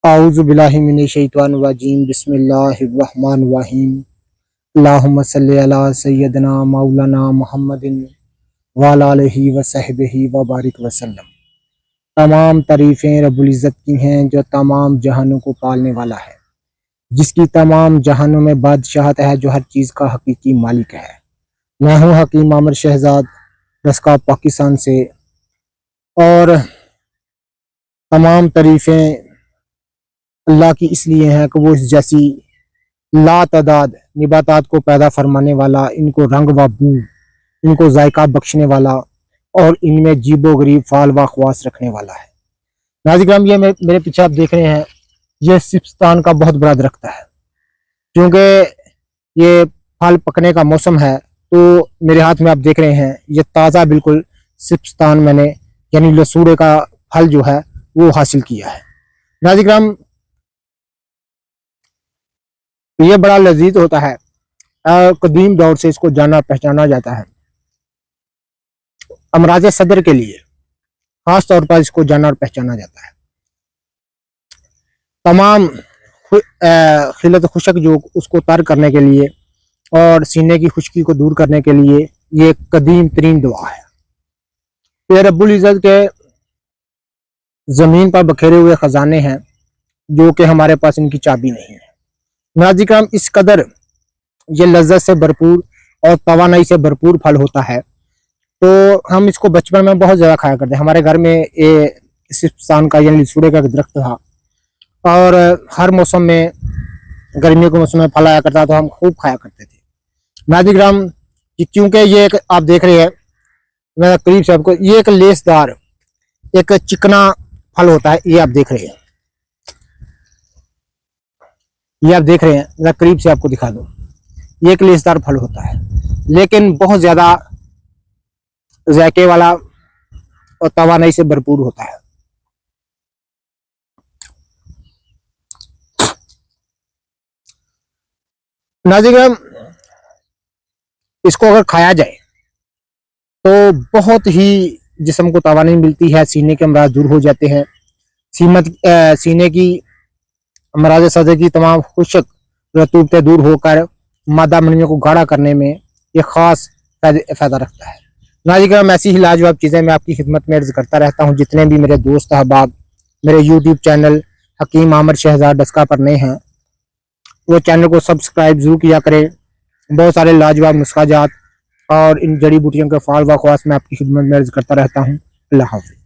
आऊज़ु बिल्लाहि मिनश्शैतानिर्रजीम बिस्मिल्लाहिर्रहमानिर्रहीम अल्लाहुम्मा सल्लि अला सय्यदना मौलाना मुहम्मदिन व अला आलिहि व सहबिहि व बारिक वसल्लम। तमाम तारीफ़ें रब्बुल इज़्ज़त की हैं जो तमाम जहानों को पालने वाला है, जिसकी तमाम जहानों में बादशाहत है, जो हर चीज़ का हकीकी मालिक है। मैं हूँ हकीम आमिर शहजाद रस्का पाकिस्तान से, और तमाम तारीफ़ें अल्लाह की इसलिए हैं कि वो इस जैसी लातादाद निबातात को पैदा फरमाने वाला, इनको रंग व बू, इनको जायका बख्शने वाला और इनमें जीबो गरीब फाल व ख्वास रखने वाला है। नाज़िराम, ये मेरे पीछे आप देख रहे हैं, ये सिप्स्तान का बहुत बड़ा दरख्त है। क्योंकि ये फल पकने का मौसम है, तो मेरे हाथ में आप देख रहे हैं ये ताज़ा बिल्कुल सिप्स्तान मैंने यानी लसूड़े का फल जो है वो हासिल किया है। नाज़िराम, ये बड़ा लजीज होता है। कदीम दौर से इसको जाना पहचाना जाता है। अमराज सदर के लिए खास तौर पर इसको जाना और पहचाना जाता है। तमाम खिलत खुशक जो उसको तर करने के लिए और सीने की खुश्की को दूर करने के लिए ये कदीम तरीन दुआ है। ये रब्बुल इज़्ज़त के ज़मीन पर बखेरे हुए ख़जाने हैं, जो कि हमारे पास इनकी चाबी नहीं है। नाज़िराम, इस कदर ये लज्जत से भरपूर और तवानाई से भरपूर फल होता है, तो हम इसको बचपन में बहुत ज़्यादा खाया करते हैं। हमारे घर में ये सिप्स्तान का यानी लसूड़े का दरख्त था, और हर मौसम में, गर्मियों के मौसम में फल आया करता, तो हम खूब खाया करते थे। नाज़िराम, क्योंकि ये एक आप देख रहे हैं, मैं करीब से आपको, ये एक लेसदार एक चिकना फल होता है। ये आप देख रहे हैं, ये आप देख रहे हैं, मैं करीब से आपको दिखा दूं। ये एक लेसदार फल होता है, लेकिन बहुत ज़्यादा जायके वाला और तवानाई से भरपूर होता है। नाज़िराम, इसको अगर खाया जाए तो बहुत ही जिस्म को तवानाई मिलती है, सीने के अमराज दूर हो जाते हैं। सीने की अमराज सदर की तमाम खुशक रतूबतें दूर होकर मादा मनवियों को गाढ़ा करने में ये खास फ़ायदा रखता है। नाज़िराम, ऐसी ही लाजवाब चीज़ें मैं आपकी खिदमत में अर्ज़ करता रहता हूँ। जितने भी मेरे दोस्त अहबाब मेरे यूट्यूब चैनल हकीम आमिर शहजाद रस्का पर नए हैं, वो चैनल को सब्सक्राइब ज़रूर किया करें। बहुत सारे लाजवाब नुस्खा जात और इन जड़ी बूटियों के फाल व ख्वास मैं आपकी खिदमत में अर्ज़ करता रहता हूँ। अल्लाह हाफ़िज़।